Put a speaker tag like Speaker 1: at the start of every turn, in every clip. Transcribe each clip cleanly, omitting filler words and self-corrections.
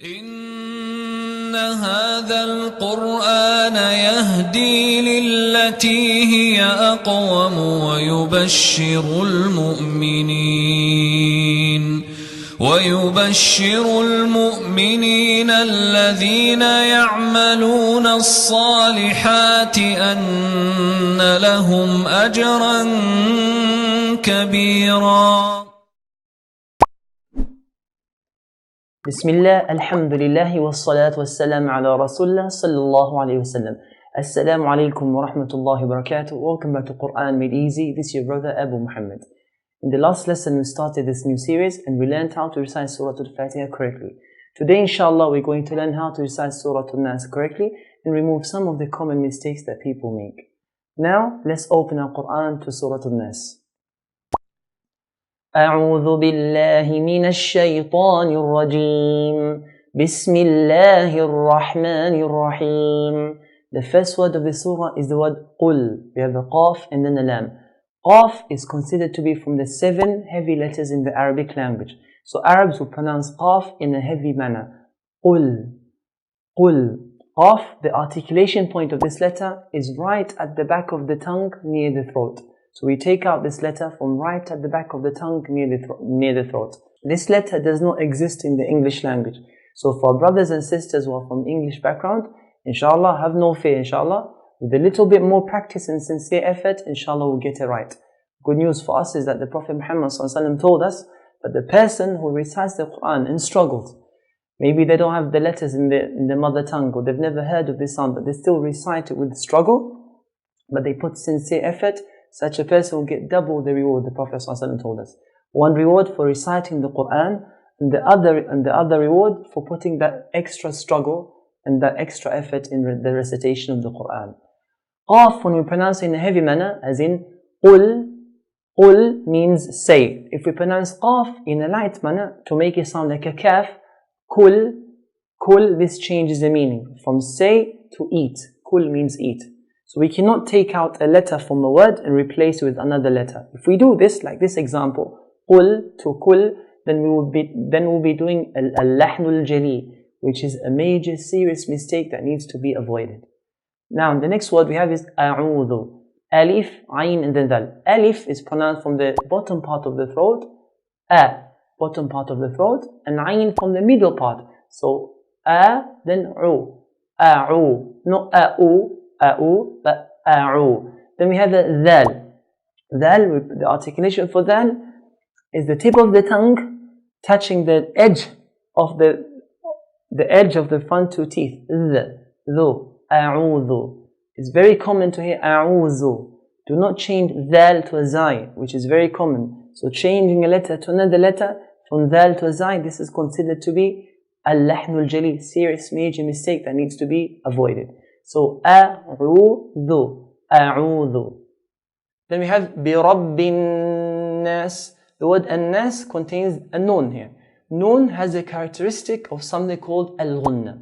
Speaker 1: إن هذا القرآن يهدي للتي هي أقوم ويبشر المؤمنين الذين يعملون الصالحات أن لهم أجرا كبيرا.
Speaker 2: بسم الله الحمد لله والصلاة والسلام على رسول الله صلى الله عليه وسلم. Assalamu alaikum wa rahmatullahi wa barakatuh. Welcome back to Quran Made Easy. This is your brother Abu Muhammad. In the last lesson we started this new series and we learned how to recite Surah Al-Fatiha correctly. Today inshallah we're going to learn how to recite Surah Al-Naas correctly and remove some of the common mistakes that people make. Now let's open our Quran to Surah Al-Naas. أعوذ بالله من الشيطان الرجيم بسم الله الرحمن الرحيم. The first word of the surah is the word قل. We have a qaf and then a lam. Qaf is considered to be from the 7 heavy letters in the Arabic language. So Arabs will pronounce qaf in a heavy manner. قل. قل. Qaf, the articulation point of this letter is right at the back of the tongue near the throat. So we take out this letter from right at the back of the tongue near the throat. This letter does not exist in the English language. So for brothers and sisters who are from English background, inshallah, have no fear, inshallah. With a little bit more practice and sincere effort, inshallah, we'll get it right. Good news for us is that the Prophet Muhammad ﷺ told us that the person who recites the Quran and struggles, maybe they don't have the letters in the mother tongue or they've never heard of this sound, but they still recite it with struggle, but they put sincere effort, such a person will get double the reward the Prophet ﷺ told us. One reward for reciting the Quran and the other reward for putting that extra struggle and that extra effort in the recitation of the Quran. Qaf, when we pronounce it in a heavy manner, as in qul, qul means say. If we pronounce qaf in a light manner to make it sound like a kaf, kul, kul, this changes the meaning from say to eat. Kul means eat. So we cannot take out a letter from a word and replace it with another letter. If we do this, like this example, qul to kul, then we'll be doing al-lahnul jali, which is a major serious mistake that needs to be avoided. Now the next word we have is a'udhu. Alif, ayn and then dal. Alif is pronounced from the bottom part of the throat, bottom part of the throat, and ayn from the middle part. So then u, a'u, not a'u, but a'u. Then we have a dal. Dal, the articulation for dal is the tip of the tongue touching the edge of the edge of the front 2 teeth. Dhu, a'udhu. It's very common to hear a'udhu. Do not change dal to a zai, which is very common. So changing a letter to another letter from dal to a zai, this is considered to be al-lahnul jali, serious major mistake that needs to be avoided. So a'udhu, a'udhu. Then we have bi rabbin nas. The word an-nas contains a nun here. Nun has a characteristic of something called al-ghunna.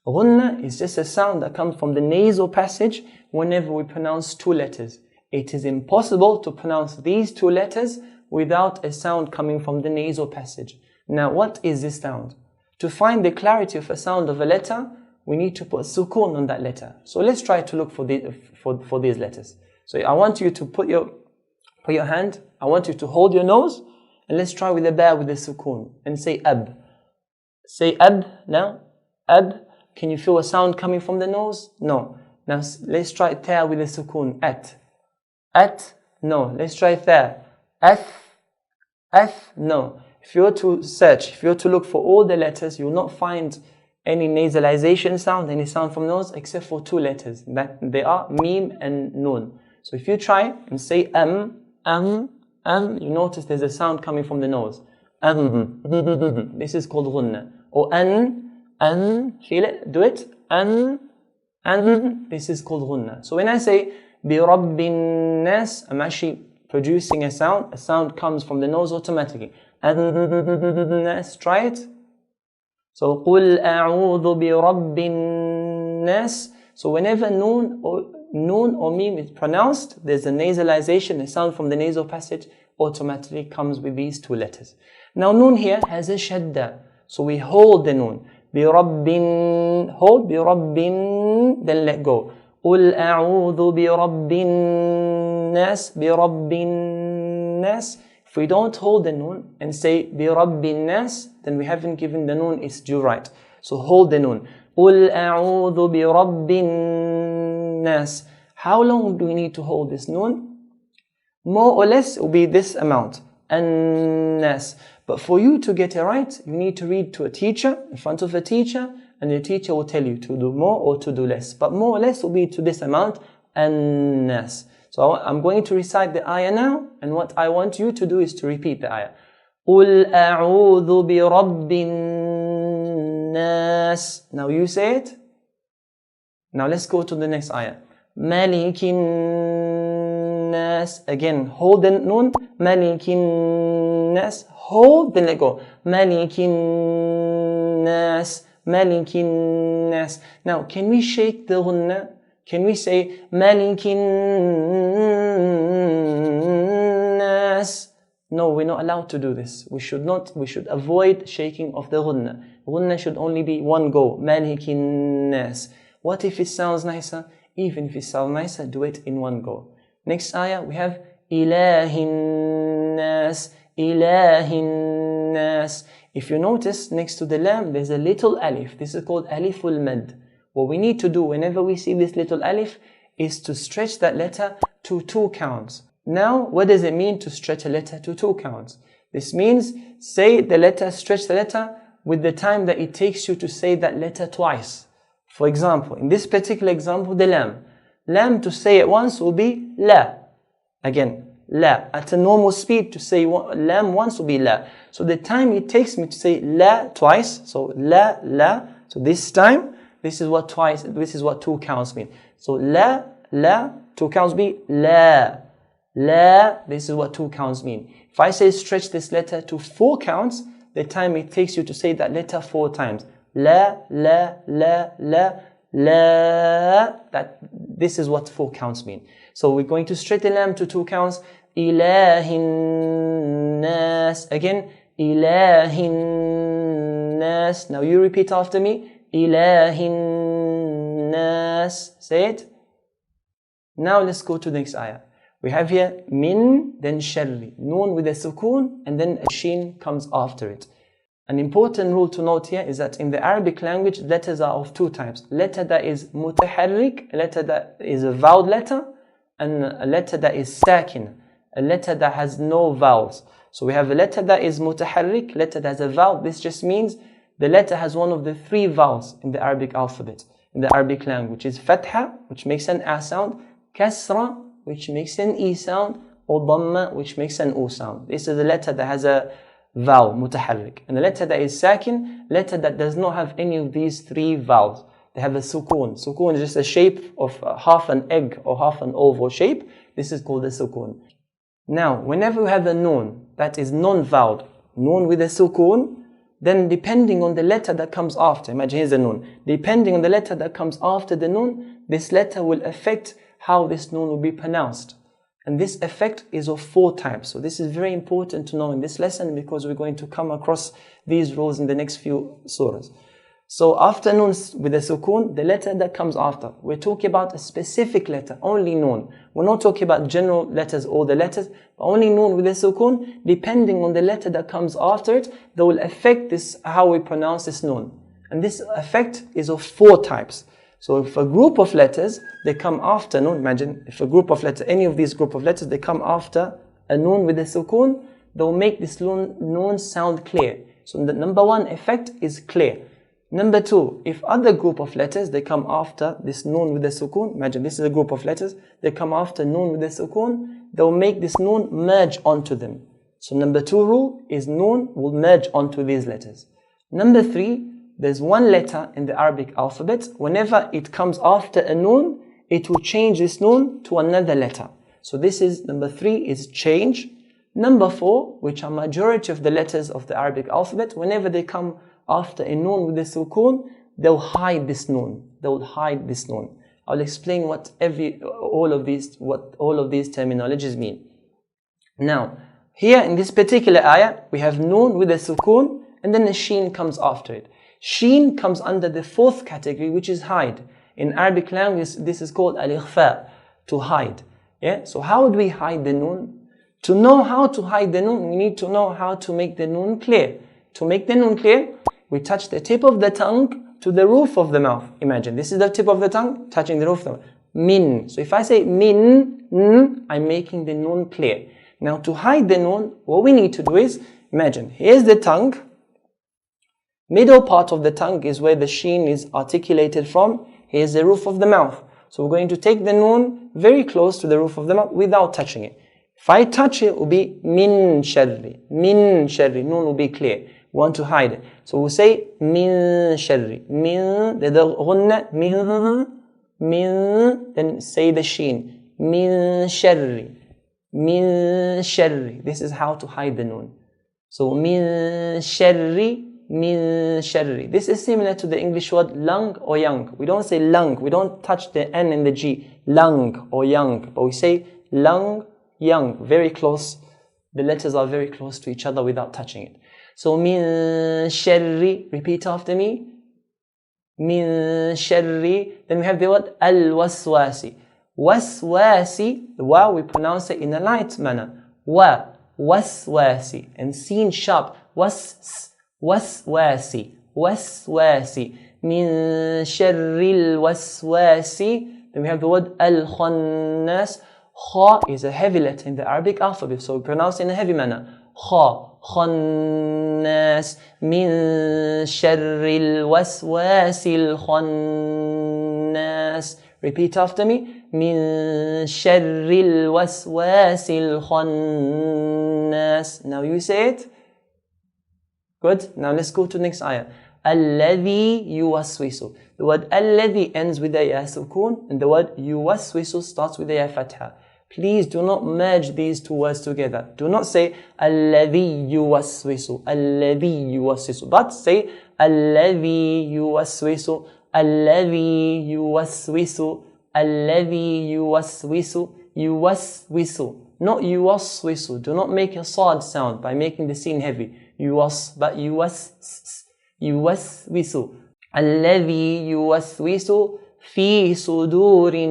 Speaker 2: Ghunna is just a sound that comes from the nasal passage whenever we pronounce 2 letters. It is impossible to pronounce these 2 letters without a sound coming from the nasal passage. Now what is this sound? To find the clarity of a sound of a letter, we need to put sukoon on that letter. So let's try to look for these letters. So I want you to put your hand, I want you to hold your nose, and let's try with the ba with the sukoon and say ab. Say ab now. Ab. Can you feel a sound coming from the nose? No. Now let's try ta with the sukoon. At. At. No. Let's try tha. Ath. Ath. No. If you were to search, if you were to look for all the letters, you will not find any nasalization sound, any sound from nose, except for 2 letters. That they are mim and nun. So if you try and say you notice there's a sound coming from the nose. This is called ghunna. Or feel it, do it. This is called ghunna. So when I say bi rabbin nas, I'm actually producing a sound. A sound comes from the nose automatically. Nas, try it. So قُلْ أَعُوذُ بِرَبِّ النَّاسِ. So whenever noon or mim is pronounced, there's a nasalization, a sound from the nasal passage automatically comes with these 2 letters. Now noon here has a shadda. So we hold the noon. بِرَبِّن, hold, بِرَبِّن, then let go. قُلْ أَعُوذُ بِرَبِّ النَّاسِ, بِرَبِّ النَّاسِ. If we don't hold the noon and say بِرَبِّ النَّاسِ, then we haven't given the noon its due right. So hold the noon. قُلْ أَعُوذُ بِرَبِّ النَّاسِ. How long do we need to hold this noon? More or less, it will be this amount. An-nas. But for you to get it right, you need to read to a teacher, in front of a teacher, and the teacher will tell you to do more or to do less. But more or less will be to this amount, an-nas. So I'm going to recite the ayah now, and what I want you to do is to repeat the ayah. قُلْ أَعُوذُ بِرَبِّ النَّاسِ. Now you say it. Now let's go to the next ayah. مَلِكِ النَّاسِ. Again, hold the noon. مَلِكِ النَّاسِ. Hold, then let go. مَلِكِ النَّاسِ. مَلِكِ النَّاسِ. Now, can we shake the ghunna? Can we say مَلِكِ النَّاسِ? No, we're not allowed to do this. We should avoid shaking of the ghunna. Ghunna should only be one go. مَلِكِ النَّاسِ. What if it sounds nicer? Even if it sounds nicer, do it in one go. Next ayah, we have إِلَهِ النَّاسِ. إِلَهِ النَّاسِ. If you notice, next to the lam, there's a little alif. This is called aliful mad. What we need to do whenever we see this little alif is to stretch that letter to 2 counts. Now, what does it mean to stretch a letter to 2 counts? This means stretch the letter with the time that it takes you to say that letter twice. For example, in this particular example, the lam. Lam to say it once will be la. Again, la. At a normal speed to say lam once will be la. So the time it takes me to say la twice, so la, la. So this time, this is what 2 counts mean. So la, 2 counts be la. La, this is what 2 counts mean. If I say stretch this letter to 4 counts, the time it takes you to say that letter 4 times. La, la, la, la, la. This is what 4 counts mean. So we're going to stretch the lam to 2 counts. Ilahin nas. Again, Ilahin nas. Now you repeat after me. Ilahin nas. Say it. Now let's go to the next ayah. We have here min, then sharri. Noon with a sukoon, and then a sheen comes after it. An important rule to note here is that in the Arabic language, letters are of 2 types. Letter that is mutaharrik, a letter that is a vowel letter, and a letter that is sakin, a letter that has no vowels. So we have a letter that is mutaharrik, letter that has a vowel. This just means the letter has one of the 3 vowels in the Arabic alphabet, in the Arabic language, which is fatha, which makes an a sound, kasra, which makes an e sound, or dhamma, which makes an u sound. This is a letter that has a vowel, mutaharrik. And the letter that is sakin, letter that does not have any of these 3 vowels. They have a sukoon. Sukoon is just a shape of half an egg or half an oval shape. This is called a sukoon. Now, whenever we have a noon that is non-voweled, noon with a sukoon, then depending on the letter that comes after, imagine here's a noon. Depending on the letter that comes after the noon, this letter will affect how this noon will be pronounced. And this effect is of 4 types. So this is very important to know in this lesson because we're going to come across these rules in the next few surahs. So after noon with a sukoon, the letter that comes after, we're talking about a specific letter, only noon. We're not talking about general letters, all the letters, but only noon with a sukoon. Depending on the letter that comes after it, that will affect this, how we pronounce this noon. And this effect is of 4 types. So if a group of letters, they come after noon, imagine if a group of letters, any of these group of letters, they come after a noon with a sukoon, they'll make this noon sound clear. So the number 1 effect is clear. Number 2, if other group of letters, they come after this noon with a sukoon, imagine this is a group of letters, they come after noon with a sukoon, they'll make this noon merge onto them. So number 2 rule is noon will merge onto these letters. Number 3, there's 1 letter in the Arabic alphabet. Whenever it comes after a noon, it will change this noon to another letter. So this is number 3 is change. Number 4, which are majority of the letters of the Arabic alphabet, whenever they come after a noon with a sukoon, they'll hide this noon. They'll hide this noon. I'll explain what all of these terminologies mean. Now, here in this particular ayah, we have noon with a sukoon, and then a sheen comes after it. Sheen comes under the fourth category, which is hide. In Arabic language, this is called al-ikhfa, to hide. Yeah. So how would we hide the noon? To know how to hide the noon, we need to know how to make the noon clear. To make the noon clear, we touch the tip of the tongue to the roof of the mouth. Imagine, this is the tip of the tongue touching the roof of the mouth. Min. So if I say min, I'm making the noon clear. Now to hide the noon, what we need to do is, imagine, here's the tongue. Middle part of the tongue is where the sheen is articulated from. Here's the roof of the mouth. So we're going to take the noon very close to the roof of the mouth without touching it. If I touch it, it will be min sharri. Min sharri. Noon will be clear. We want to hide it. So we'll say min sharri. Min, the ghunna, min, then say the sheen. Min sharri. Min sharri. This is how to hide the noon. So min sharri, min sharri. This is similar to the English word lung or young. We don't say lung. We don't touch the N and the G. Lung or young. But we say lung, young. Very close. The letters are very close to each other without touching it. So min sharri. Repeat after me. Min sharri. Then we have the word al-waswasi. Waswasi. The wa we pronounce it in a light manner. Wa. Waswasi. And seen sharp. Waswasi. Waswasi. Min sharril waswasi. Then we have the word al-khannas. Kha is a heavy letter in the Arabic alphabet, so we pronounce it in a heavy manner. Kha. Khannas. Min sharril waswasil khannas. Repeat after me. Min sharril waswasil khannas. Now you say it. Good. Now let's go to the next ayah. Alladhi yuwaswisu. The word alladhi ends with a ya sukun, and the word yuwaswisu starts with a ya fatha. Please do not merge these two words together. Do not say alladhi yuwaswisu, alladhi yuwaswisu, but say alladhi yuwaswisu, alladhi yuwaswisu, alladhi yuwaswisu, yuwaswisu. Not yuwaswisu. Do not make a sad sound by making the sin heavy. But yuwaswisu. Alladhi yuwaswisu fi sudurin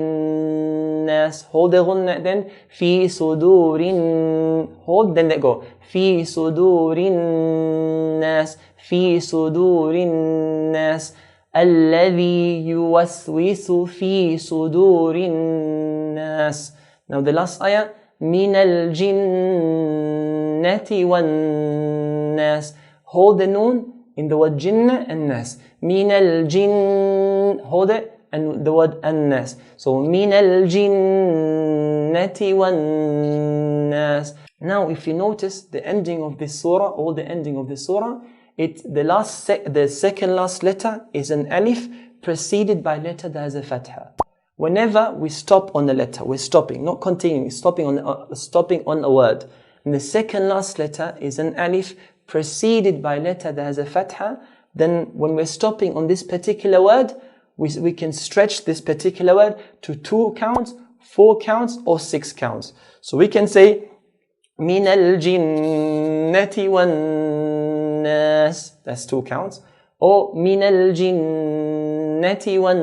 Speaker 2: nas. Hold the ghunna then. Fi sudurin. Hold, then let go. Fi sudurin nas. Fi sudurin nas. Alladhi yuwaswisu fi sudurin nas. Now the last ayah. Min al-jinnati wan nas. Hold the noon in the word jinnah and nas. Min al-jinn. Hold it and the word an-nas. So min al-jinnati wan nas. Now if you notice the ending of this surah, or the ending of the surah, the second last letter is an alif preceded by a letter that has a fatha. Whenever we stop on a letter, we're stopping, not continuing, stopping on a word. And the second last letter is an alif preceded by a letter that has a fatha. Then when we're stopping on this particular word, we can stretch this particular word to 2 counts, 4 counts, or 6 counts. So we can say, min al-jinnati wan nas. That's 2 counts. Or min al-jinnati wan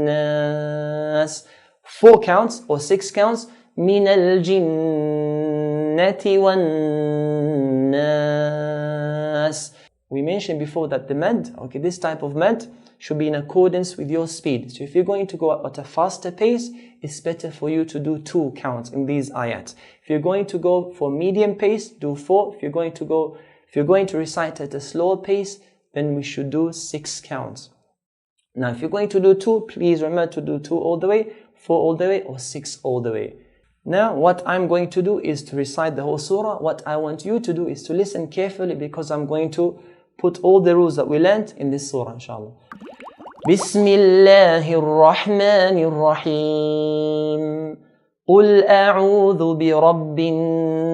Speaker 2: nas. 4 counts or 6 counts. Min al-jinnati wan nas. We mentioned before that the mad, this type of mad should be in accordance with your speed. So if you're going to go at a faster pace, it's better for you to do 2 counts in these ayats. If you're going to go for medium pace, do 4. If you're going to recite at a slower pace, then we should do 6 counts. Now, if you're going to do 2, please remember to do 2 all the way, 4 all the way, or 6 all the way. Now, what I'm going to do is to recite the whole surah. What I want you to do is to listen carefully, because I'm going to put all the rules that we learned in this surah, inshallah. Bismillahir Rahmanir Rahim. قل أعوذ برب الناس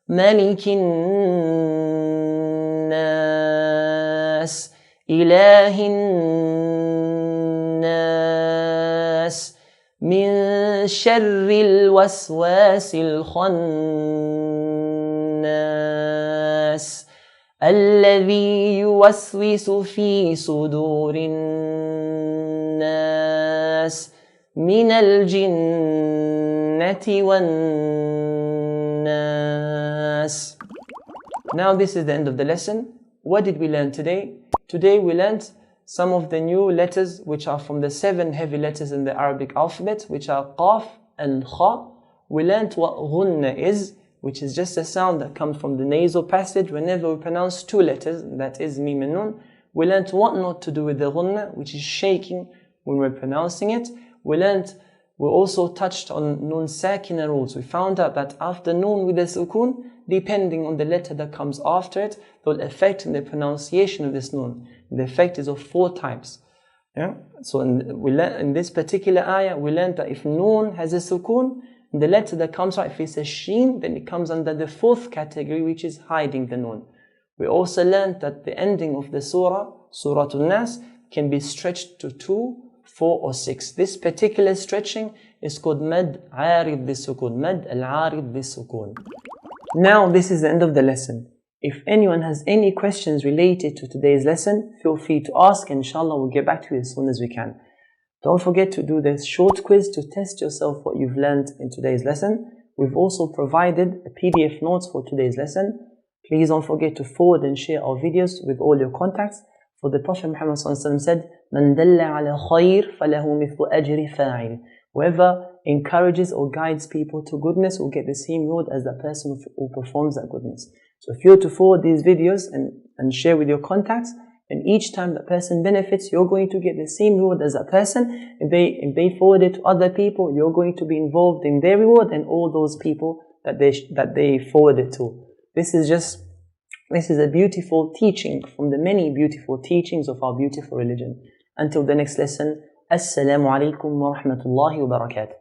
Speaker 2: ملك الناس إله الناس من شر الوسواس الخناس الذي يوسوس في صدور الناس من الجنة والناس. Now this is the end of the lesson. What did we learn today? Today we learned some of the new letters which are from the 7 heavy letters in the Arabic alphabet, which are Qaf and Kha. We learned what ghunna is, which is just a sound that comes from the nasal passage whenever we pronounce 2 letters, that is Mim and Nun. We learned what not to do with the ghunna, which is shaking when we're pronouncing it. We also touched on Nun Sakina rules. We found out that after Nun with a sukun, depending on the letter that comes after it, the effect in the pronunciation of this Nun. The effect is of 4 types. Yeah? So in this particular ayah, we learned that if Nun has a sukun, the letter that comes out, if it's a sheen, then it comes under the 4th category, which is hiding the Nun. We also learned that the ending of the surah, Surah Naas, can be stretched to 2, 4 or 6. This particular stretching is called Mad Arid Bisukun. Mad Al-Arid Bisukun. Now this is the end of the lesson. If anyone has any questions related to today's lesson, feel free to ask, and inshallah we'll get back to you as soon as we can. Don't forget to do this short quiz to test yourself what you've learned in today's lesson. We've also provided a PDF notes for today's lesson. Please don't forget to forward and share our videos with all your contacts. For the Prophet Muhammad said, "Man dalla ala khayr falahu mithlu ajri fa'il." Whoever encourages or guides people to goodness will get the same reward as the person who performs that goodness. So if you're to forward these videos and share with your contacts, and each time that person benefits, you're going to get the same reward as that person. If they forward it to other people, you're going to be involved in their reward and all those people that they forward it to. This is a beautiful teaching from the many beautiful teachings of our beautiful religion. Until the next lesson, Assalamu alaikum wa rahmatullahi wa barakatuh.